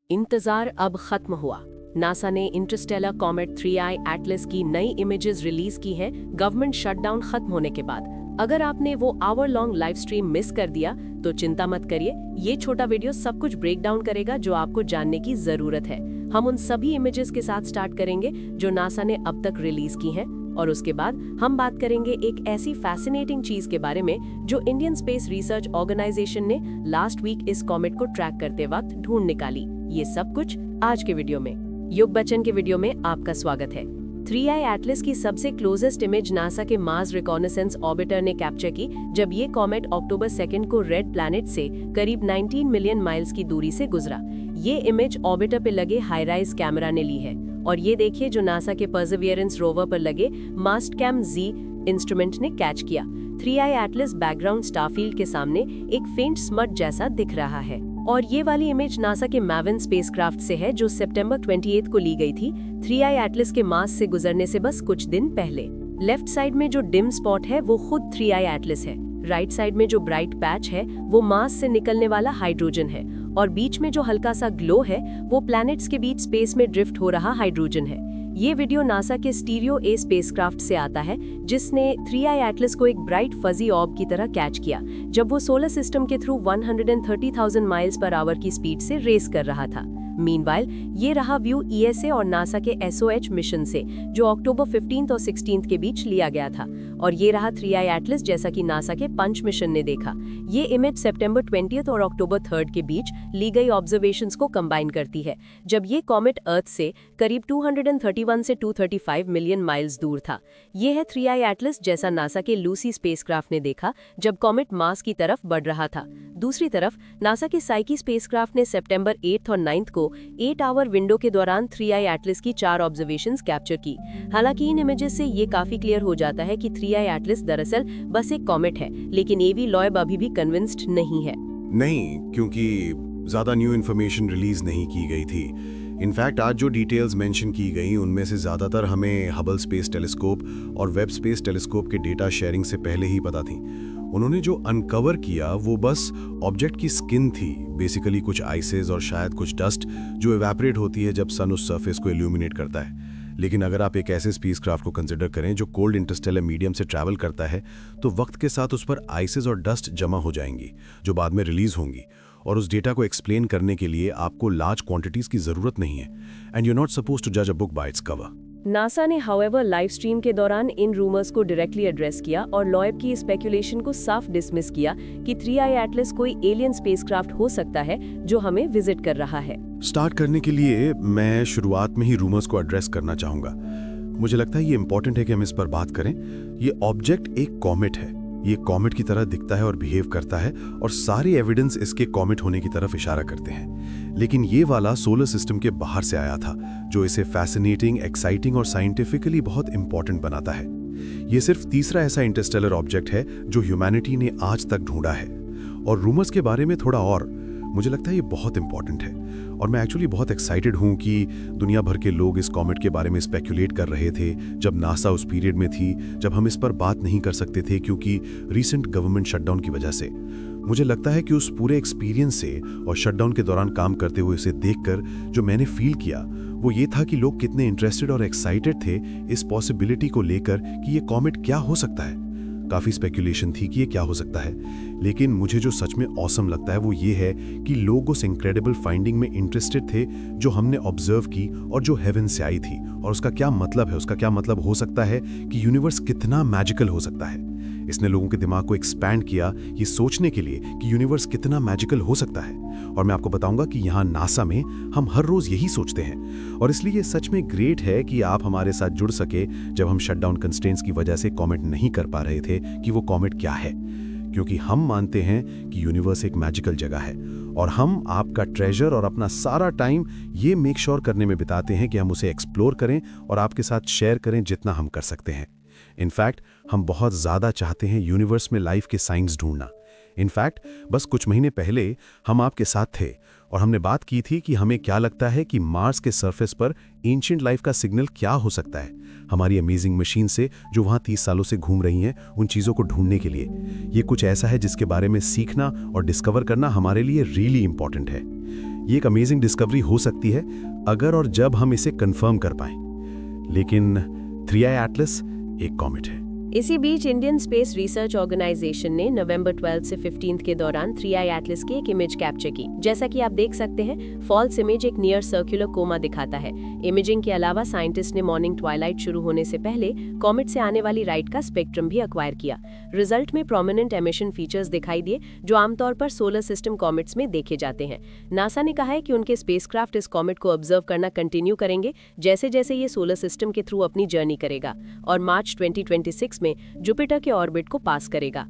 इंतजार अब खत्म हुआ। नासा ने इंटरस्टेलर कॉमेट 3I एटलस की नई इमेजेस रिलीज की हैं गवर्नमेंट शटडाउन खत्म होने के बाद। अगर आपने वो hour long live stream miss कर दिया तो चिंता मत करिए, ये छोटा वीडियो सब कुछ ब्रेक डाउन करेगा जो आपको जानने की जरूरत है। हम उन सभी इमेजेस के साथ स्टार्ट करेंगे जो नासा ने अब तक रिलीज की हैं, और उसके बाद हम बात करेंगे एक ऐसी फैसिनेटिंग चीज के बारे में जो इंडियन स्पेस रिसर्च ऑर्गेनाइजेशन ने लास्ट वीक इस कॉमेट को ट्रैक करते वक्त ढूंढ निकाली। ये सब कुछ आज के वीडियो में। युग बच्चन के वीडियो में आपका स्वागत है। 3I एटलस की सबसे क्लोजेस्ट इमेज नासा के मार्स रिकॉनेसेंस ऑर्बिटर ने कैप्चर की जब ये कॉमेट अक्टूबर 2 को रेड प्लैनेट से करीब 19 मिलियन माइल्स की दूरी से गुजरा। ये इमेज ऑर्बिटर पे लगे हाईराइज कैमरा ने ली है, और ये देखिए जो नासा के परसेवियरेंस रोवर पर लगे मास्टकैम Z इंस्ट्रूमेंट ने कैच किया। 3I एटलस बैकग्राउंड स्टारफील्ड के सामने एक फेंट स्मट जैसा दिख रहा है, और ये वाली इमेज नासा के मैविन स्पेसक्राफ्ट से है जो सितंबर 28 को ली गई थी, 3I एटलस के मास से गुजरने से बस कुछ दिन पहले। लेफ्ट साइड में जो डिम स्पॉट है वो खुद 3I एटलस है, राइट साइड में जो ब्राइट पैच है वो मास से निकलने वाला हाइड्रोजन है, और बीच में जो हल्का सा ग्लो है वो प्लैनेट्स के बीच स्पेस में ड्रिफ्ट हो रहा हाइड्रोजन है। ये वीडियो नासा के स्टीरियो ए स्पेसक्राफ्ट से आता है जिसने 3I एटलस को एक ब्राइट फजी ऑर्ब की तरह कैच किया जब वो सोलर सिस्टम के थ्रू 130,000 माइल्स पर आवर की स्पीड से रेस कर रहा था। मीनवाइल ये रहा व्यू ESA और नासा के SOH मिशन से जो अक्टूबर 15 और 16 के बीच लिया गया था, और ये रहा 3I एटलस जैसा कि नासा के पंच मिशन ने देखा। ये इमेज सितंबर 20 और अक्टूबर 3 के बीच ली गई ऑब्जर्वेशंस को कंबाइन करती है जब ये कॉमेट अर्थ से करीब 231 से 235 मिलियन माइल्स दूर था। ये है 3I एटलस जैसा नासा के लूसी स्पेसक्राफ्ट ने देखा जब कॉमेट मार्स की तरफ बढ़ रहा था। दूसरी तरफ नासा के साइकी स्पेसक्राफ्ट ने सितंबर 8 और 9 को 8 आवर विंडो के दौरान 3I एटलस की 4 ऑब्जर्वेशंस कैप्चर की। हालांकि इन इमेजेस से ये काफी क्लियर हो जाता है कि 3I एटलस दरअसल बस एक कॉमेट है, लेकिन एवी लॉयब अभी भी कन्विंस्ड नहीं है। नहीं, क्योंकि ज्यादा न्यू इन्फॉर्मेशन रिलीज नहीं की गई थी। इनफैक्ट आज जो डिटेल्स मेंशन की गई उनमें से ज़्यादातर हमें हबल स्पेस टेलीस्कोप और वेब स्पेस टेलीस्कोप के डेटा शेयरिंग से पहले ही पता थी। उन्होंने जो अनकवर किया वो बस ऑब्जेक्ट की स्किन थी, बेसिकली कुछ आइसेस और शायद कुछ डस्ट जो इवेपोरेट होती है जब सन उस सरफेस को इल्यूमिनेट करता है। लेकिन अगर आप एक ऐसे स्पेसक्राफ्ट को कंसिडर करें जो कोल्ड इंटरस्टेलर मीडियम से ट्रैवल करता है तो वक्त के साथ उस पर आइसेस और डस्ट जमा हो जाएंगी जो बाद में रिलीज होंगी, और उस डेटा को एक्सप्लेन करने के लिए आपको लार्ज क्वांटिटीज की जरूरत नहीं है, and you are not supposed to जज a book by its cover. NASA ने हाउएवर लाइव स्ट्रीम के दौरान इन रूमर्स को डायरेक्टली एड्रेस किया और लॉयब की स्पेकुलेशन को साफ डिसमिस किया कि 3I एटलस कोई एलियन स्पेसक्राफ्ट हो सकता है जो हमें विजिट कर रहा है। स्टार्ट करने के लिए मैं शुरुआत में ही रूमर्स को एड्रेस करना चाहूंगा। मुझे लगता है ये इंपॉर्टेंट है कि हम इस पर बात करें। ये ऑब्जेक्ट एक कॉमेट है, ये कॉमेट की तरह दिखता है और बिहेव करता है, और सारे एविडेंस इसके कॉमेट होने की तरफ इशारा करते हैं। लेकिन ये वाला सोलर सिस्टम के बाहर से आया था जो इसे फैसिनेटिंग, एक्साइटिंग और साइंटिफिकली बहुत इंपॉर्टेंट बनाता है। ये सिर्फ तीसरा ऐसा इंटरस्टेलर ऑब्जेक्ट है जो ह्यूमैनिटी ने आज तक ढूंढा है। और रूमर्स के बारे में थोड़ा और, मुझे लगता है ये बहुत इंपॉर्टेंट है, और मैं एक्चुअली बहुत एक्साइटेड हूँ कि दुनिया भर के लोग इस कॉमेट के बारे में स्पेकुलेट कर रहे थे जब नासा उस पीरियड में थी जब हम इस पर बात नहीं कर सकते थे क्योंकि रीसेंट गवर्नमेंट शटडाउन की वजह से। मुझे लगता है कि उस पूरे एक्सपीरियंस से और शटडाउन के दौरान काम करते हुए इसे देखकर जो मैंने फील किया वो ये था कि लोग कितने इंटरेस्टेड और एक्साइटेड थे इस पॉसिबिलिटी को लेकर कि ये कॉमेट क्या हो सकता है। काफ़ी स्पेकुलेशन थी कि ये क्या हो सकता है, लेकिन मुझे जो सच में ऑसम लगता है वो ये है कि लोग उस इनक्रेडिबल फाइंडिंग में इंटरेस्टेड थे जो हमने ऑब्जर्व की और जो हेवन से आई थी, और उसका क्या मतलब है, उसका क्या मतलब हो सकता है कि यूनिवर्स कितना मैजिकल हो सकता है। इसने लोगों के दिमाग को एक्सपैंड किया ये सोचने के लिए कि यूनिवर्स कितना मैजिकल हो सकता है, और मैं आपको बताऊंगा कि यहाँ नासा में हम हर रोज यही सोचते हैं, और इसलिए ये सच में ग्रेट है कि आप हमारे साथ जुड़ सके जब हम शटडाउन कंस्ट्रेंट्स की वजह से कॉमेंट नहीं कर पा रहे थे कि वो कॉमेट क्या है, क्योंकि हम मानते हैं कि यूनिवर्स एक मैजिकल जगह है, और हम आपका ट्रेजर और अपना सारा टाइम ये मेक श्योर करने में बिताते हैं कि हम उसे एक्सप्लोर करें और आपके साथ शेयर करें जितना हम कर सकते हैं। इनफैक्ट हम बहुत ज़्यादा चाहते हैं यूनिवर्स में लाइफ के साइंस ढूंढना। इनफैक्ट बस कुछ महीने पहले हम आपके साथ थे और हमने बात की थी कि हमें क्या लगता है कि मार्स के सरफेस पर एंशिएंट लाइफ का सिग्नल क्या हो सकता है, हमारी अमेजिंग मशीन से जो वहाँ 30 सालों से घूम रही हैं उन चीज़ों को ढूंढने के लिए। ये कुछ ऐसा है जिसके बारे में सीखना और डिस्कवर करना हमारे लिए रियली इंपॉर्टेंट है। ये एक अमेजिंग डिस्कवरी हो सकती है अगर और जब हम इसे कंफर्म कर पाएं। लेकिन 3i एटलस एक कॉमेट है। इसी बीच इंडियन स्पेस रिसर्च ऑर्गेनाइजेशन ने नवंबर 12 से 15 के दौरान 3i एटलस की एक इमेज कैप्चर की। जैसा कि आप देख सकते हैं, फॉल्स इमेज एक नियर सर्कुलर कोमा दिखाता है। इमेजिंग के अलावा साइंटिस्ट ने मॉर्निंग ट्वाइलाइट शुरू होने से पहले कॉमेट से आने वाली लाइट का स्पेक्ट्रम भी एक्वायर किया। रिजल्ट में प्रोमिनेंट एमिशन फीचर्स दिखाई दिए जो आमतौर पर सोलर सिस्टम कॉमेट्स में देखे जाते हैं। नासा ने कहा है कि उनके स्पेसक्राफ्ट इस कॉमेट को ऑब्जर्व करना कंटिन्यू करेंगे जैसे जैसे ये सोलर सिस्टम के थ्रू अपनी जर्नी करेगा और मार्च 2026 में जुपिटर के ऑर्बिट को पास करेगा।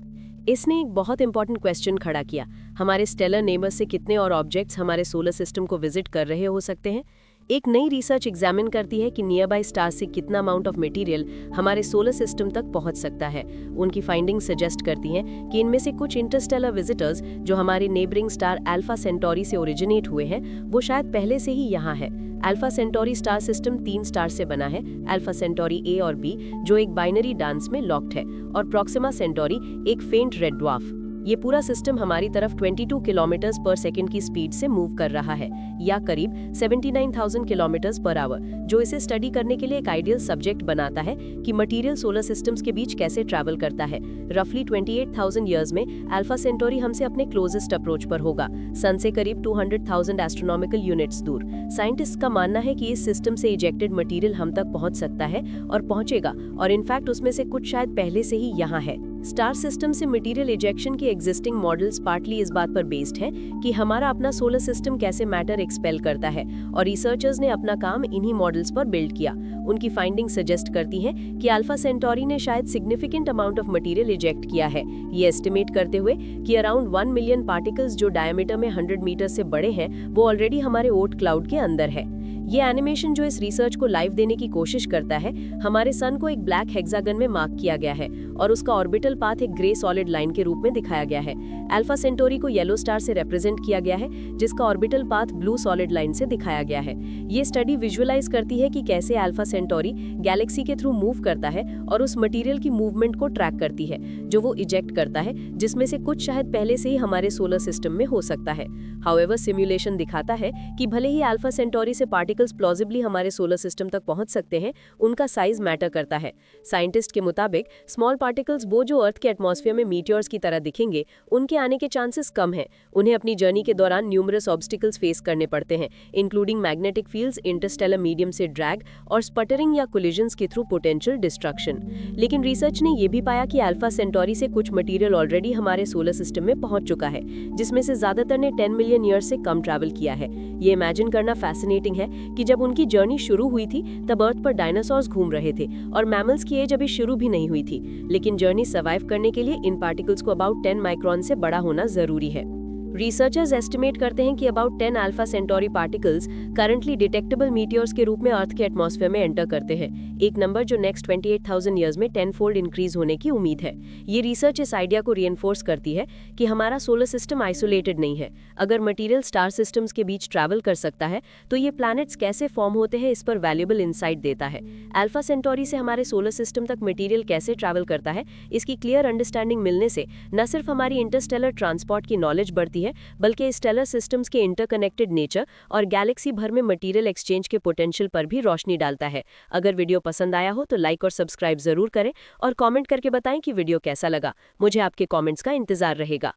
इसने एक बहुत इंपॉर्टेंट क्वेश्चन खड़ा किया, हमारे स्टेलर नेबर्स से कितने और ऑब्जेक्ट्स हमारे सोलर सिस्टम को विजिट कर रहे हो सकते हैं। एक नई रिसर्च एग्जामिन करती है कि नियर बाय स्टार से कितना अमाउंट ऑफ मटेरियल हमारे सोलर सिस्टम तक पहुंच सकता है। उनकी फाइंडिंग सजेस्ट करती हैं कि इनमें से कुछ इंटरस्टेलर विजिटर्स जो हमारे नेबरिंग स्टार अल्फा सेंटोरी से ओरिजिनेट हुए हैं वो शायद पहले से ही यहाँ है। Alpha Centauri star system 3 star से बना है, अल्फा सेंटोरी ए और बी जो एक बाइनरी डांस में लॉक्ड है और प्रॉक्सिमा सेंटोरी एक फेंट रेड ड्वार्फ। ये पूरा सिस्टम हमारी तरफ 22 किलोमीटर्स पर सेकंड की स्पीड से मूव कर रहा है या करीब 79,000 किलोमीटर्स पर आवर, जो इसे स्टडी करने के लिए एक आइडियल सब्जेक्ट बनाता है कि मटेरियल सोलर सिस्टम्स के बीच कैसे ट्रैवल करता है। रफली 28,000 ईयर्स में अल्फा सेंटोरी हमसे अपने क्लोजेस्ट अप्रोच पर होगा, सन से करीब 200,000 एस्ट्रोनॉमिकल यूनिट्स दूर। साइंटिस्ट का मानना है कि इस सिस्टम से इजेक्टेड मटेरियल हम तक पहुंच सकता है और पहुंचेगा, और इनफैक्ट उसमें से कुछ शायद पहले से ही यहाँ है। स्टार सिस्टम से मटेरियल इजेक्शन के एग्जिस्टिंग मॉडल्स पार्टली इस बात पर बेस्ड है कि हमारा अपना सोलर सिस्टम कैसे मैटर एक्सपेल करता है, और रिसर्चर्स ने अपना काम इन्हीं मॉडल्स पर बिल्ड किया। उनकी फाइंडिंग सजेस्ट करती है कि अल्फा सेंटोरी ने शायद significant amount of material eject किया है, ये एस्टिमेट करते हुए कि अराउंड 1 मिलियन पार्टिकल्स जो डायमीटर में 100 मीटर से बड़े हैं वो ऑलरेडी हमारे ओट क्लाउड के अंदर है। ये एनिमेशन जो इस रिसर्च को लाइव देने की कोशिश करता है, हमारे सन को एक ब्लैक हेक्सागन में मार्क किया गया है और उसका ऑर्बिटल पाथ एक ग्रे सॉलिड लाइन के रूप में दिखाया गया है। अल्फा सेंटोरी को येलो स्टार से रिप्रेजेंट किया गया है जिसका orbital path blue solid line से दिखाया गया है। ये स्टडी विजुअलाइज करती है कि कैसे अल्फा सेंटोरी गैलेक्सी के थ्रू मूव करता है और उस मटेरियल की मूवमेंट को ट्रैक करती है जो वो इजेक्ट करता है, जिसमें से कुछ शायद पहले से ही हमारे सोलर सिस्टम में हो सकता है। हाउएवर सिमुलेशन दिखाता है कि भले ही अल्फा सेंटोरी से पार्टिकल्स प्लॉजिबली हमारे सोलर सिस्टम तक पहुंच सकते हैं, उनका साइज मैटर करता है। साइंटिस्ट के मुताबिक स्मॉल पार्टिकल्स वो जो अर्थ के एटमॉस्फेयर में मीटियोर्स की तरह दिखेंगे, उनके आने के चांसेस कम हैं। उन्हें अपनी जर्नी के दौरान न्यूमरस ऑब्स्टिकल्स फेस करने पड़ते हैं, including magnetic fields, Interstellar medium से ड्रैग और स्पटरिंग या कोलिजन्स के थ्रू पोटेंशियल डिस्ट्रक्शन। लेकिन रिसर्च ने यह भी पाया कि अल्फा सेंटोरी से कुछ मटेरियल ऑलरेडी हमारे सोलर सिस्टम में पहुंच चुका है, जिसमें से ज्यादातर ने 10 मिलियन ईयर से कम ट्रैवल किया है। ये इमेजिन करना फैसिनेटिंग है कि जब उनकी जर्नी शुरू हुई थी तब अर्थ पर डायनासोर्स घूम रहे थे और मैमल्स की एज अभी शुरू भी नहीं हुई थी, लेकिन जर्नी सर्वाइव करने के लिए इन पार्टिकल्स को अबाउट 10 माइक्रोन से बड़ा होना जरूरी है। रिसर्चर्स एस्टिमेट करते हैं कि about 10 alpha Centauri particles currently detectable meteors के रूप में अर्थ के एटमॉस्फेयर में एंटर करते हैं, एक नंबर जो नेक्स्ट 28,000 ईयर्स में 10 फोल्ड इंक्रीज होने की उम्मीद है। ये रिसर्च इस आइडिया को रिइंफोर्स करती है कि हमारा सोलर सिस्टम आइसोलेटेड नहीं है। अगर मटेरियल स्टार सिस्टम्स के बीच ट्रैवल कर सकता है तो ये प्लैनेट्स कैसे फॉर्म होते हैं इस पर वैल्यूएबल इंसाइट देता है। अल्फा सेंटोरी से हमारे सोलर सिस्टम तक मटेरियल कैसे ट्रैवल करता है, इसकी क्लियर अंडरस्टैंडिंग मिलने से न सिर्फ हमारी इंटरस्टेलर ट्रांसपोर्ट की नॉलेज बढ़ती है, बल्कि स्टेलर सिस्टम्स के इंटरकनेक्टेड नेचर और गैलेक्सी भर में मटेरियल एक्सचेंज के पोटेंशियल पर भी रोशनी डालता है। अगर वीडियो पसंद आया हो तो लाइक और सब्सक्राइब जरूर करें और कमेंट करके बताएं कि वीडियो कैसा लगा। मुझे आपके कमेंट्स का इंतजार रहेगा।